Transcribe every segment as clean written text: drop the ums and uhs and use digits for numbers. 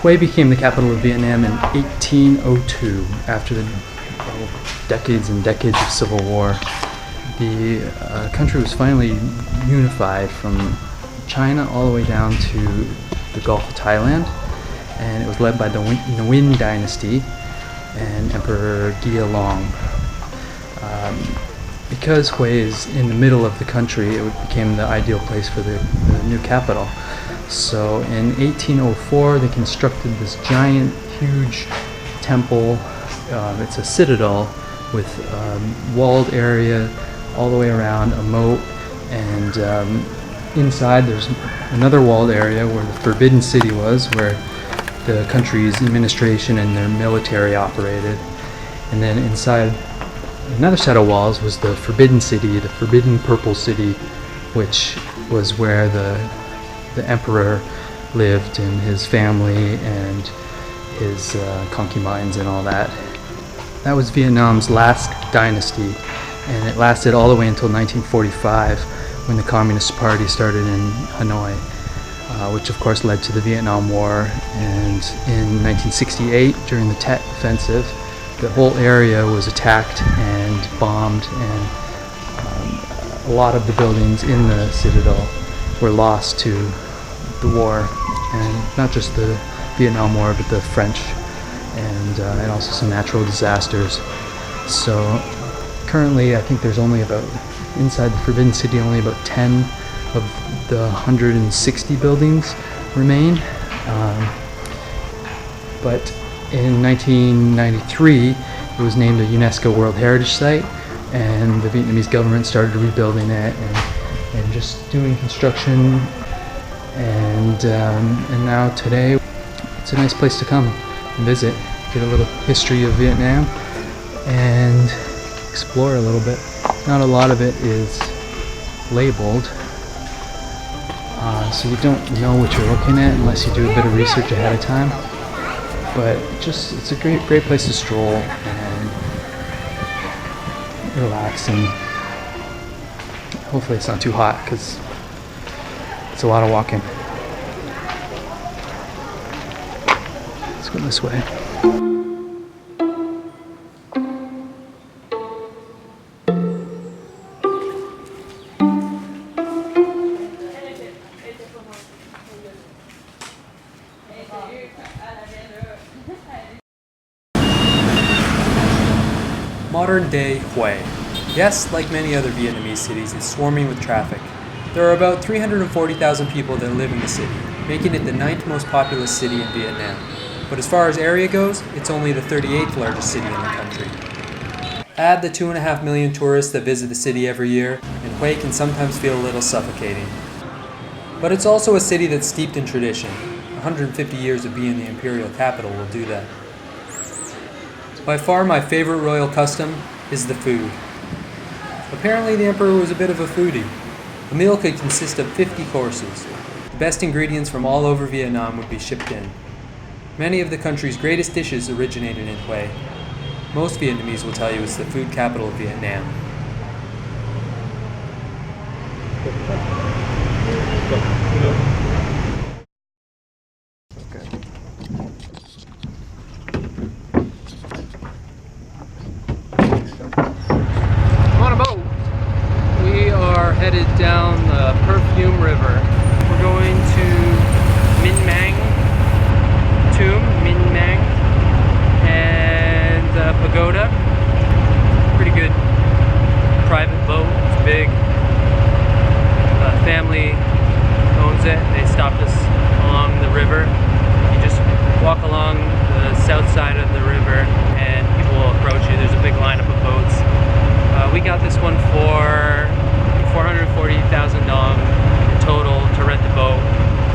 Hue became the capital of Vietnam in 1802 after the decades and decades of civil war. The country was finally unified from China all the way down to the Gulf of Thailand, and it was led by the Nguyen dynasty and Emperor Gia Long. Because Hue is in the middle of the country, it became the ideal place for the new capital. So in 1804 they constructed this giant, huge temple. It's a citadel with walled area all the way around, a moat, and inside there's another walled area where the Forbidden City was, where the country's administration and their military operated. And then inside another set of walls was the Forbidden City, the Forbidden Purple City, which was where the emperor lived and his family and his concubines and all that. That was Vietnam's last dynasty, and it lasted all the way until 1945 when the Communist Party started in Hanoi, which of course led to the Vietnam War. And in 1968, during the Tet Offensive, the whole area was attacked and bombed, and a lot of the buildings in the citadel were lost to the war, and not just the Vietnam War, but the French, and also some natural disasters. So currently I think there's only about, inside the Forbidden City, only about 10 of the 160 buildings remain. But in 1993 it was named a UNESCO World Heritage Site, and the Vietnamese government started rebuilding it and just doing construction, and now today it's a nice place to come and visit, get a little history of Vietnam and explore a little bit. Not a lot of it is labeled, so you don't know what you're looking at unless you do a bit of research ahead of time. But just, it's a great place to stroll and relax, and hopefully it's not too hot because it's a lot of walking. Let's go this way. Modern-day Hue. Yes, like many other Vietnamese cities, it's swarming with traffic. There are about 340,000 people that live in the city, making it the 9th most populous city in Vietnam. But as far as area goes, it's only the 38th largest city in the country. Add the 2.5 million tourists that visit the city every year, and Hue can sometimes feel a little suffocating. But it's also a city that's steeped in tradition. 150 years of being the Imperial capital will do that. By far my favorite royal custom is the food. Apparently the emperor was a bit of a foodie. A meal could consist of 50 courses. The best ingredients from all over Vietnam would be shipped in. Many of the country's greatest dishes originated in Hue. Most Vietnamese will tell you it's the food capital of Vietnam. Headed down the Perfume River. We're going to Minh Mang tomb, Minh Mang, and Pagoda. Pretty good private boat. It's big. Family owns it. They stopped us along the river. You just walk along the south side of the river and people will approach you. There's a big lineup of boats. We got this one for $440,000 in total to rent the boat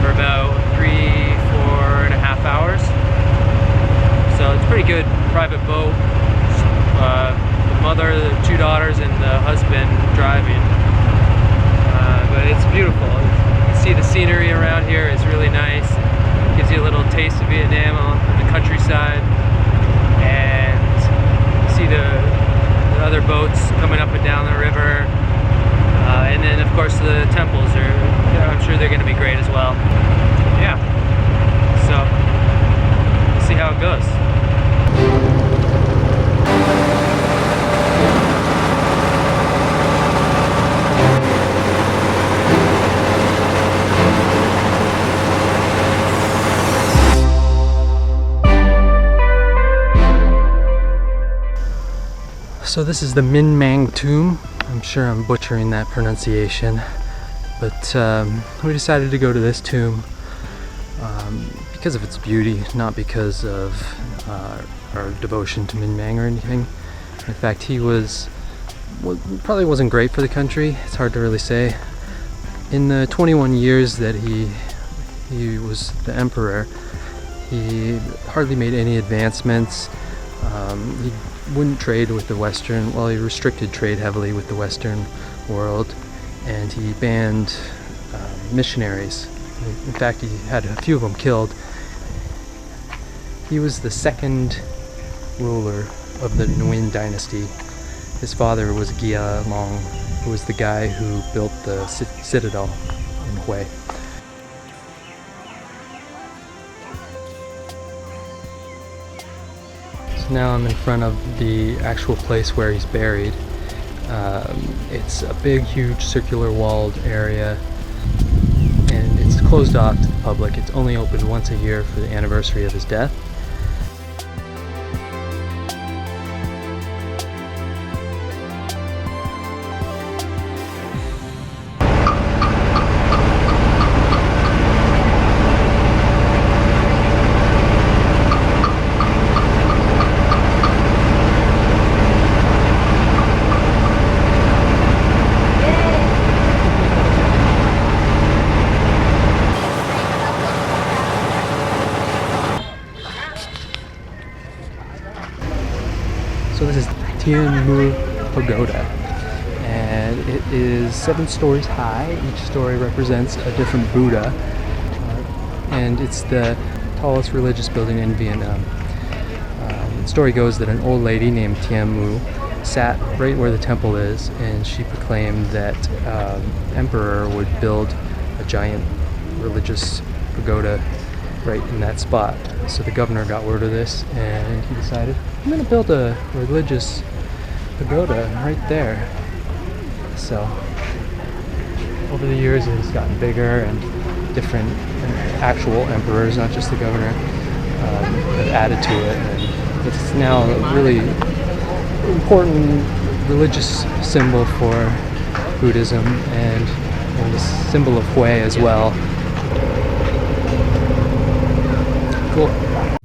for about 4.5 hours. So it's a pretty good private boat. The mother, the 2 daughters, and the husband driving. But it's beautiful. You can see the scenery around here is really nice. It gives you a little taste of Vietnam on the countryside, and you see the other boats coming up and down the river. And then of course the temples I'm sure they're going to be great as well. Yeah, so see how it goes. So this is the Minh Mang tomb. I'm sure I'm butchering that pronunciation, but we decided to go to this tomb because of its beauty, not because of our devotion to Minh Mang or anything. In fact, he probably wasn't great for the country. It's hard to really say. In the 21 years that he was the emperor, he hardly made any advancements. He wouldn't trade with the Western, well, he restricted trade heavily with the Western world, and he banned missionaries. In fact, he had a few of them killed. He was the second ruler of the Nguyen dynasty. His father was Gia Long, who was the guy who built the citadel in Hue. Now I'm in front of the actual place where he's buried. It's a big, huge, circular walled area, and it's closed off to the public. It's only opened once a year for the anniversary of his death. So this is Thien Mu Pagoda, and it is 7 stories high. Each story represents a different Buddha, and it's the tallest religious building in Vietnam. The story goes that an old lady named Thien Mu sat right where the temple is, and she proclaimed that emperor would build a giant religious pagoda right in that spot. So the governor got word of this, and he decided, I'm going to build a religious pagoda right there. So over the years it has gotten bigger, and different actual emperors, not just the governor, have added to it, and it's now a really important religious symbol for Buddhism, and a symbol of Hue as well. Cool.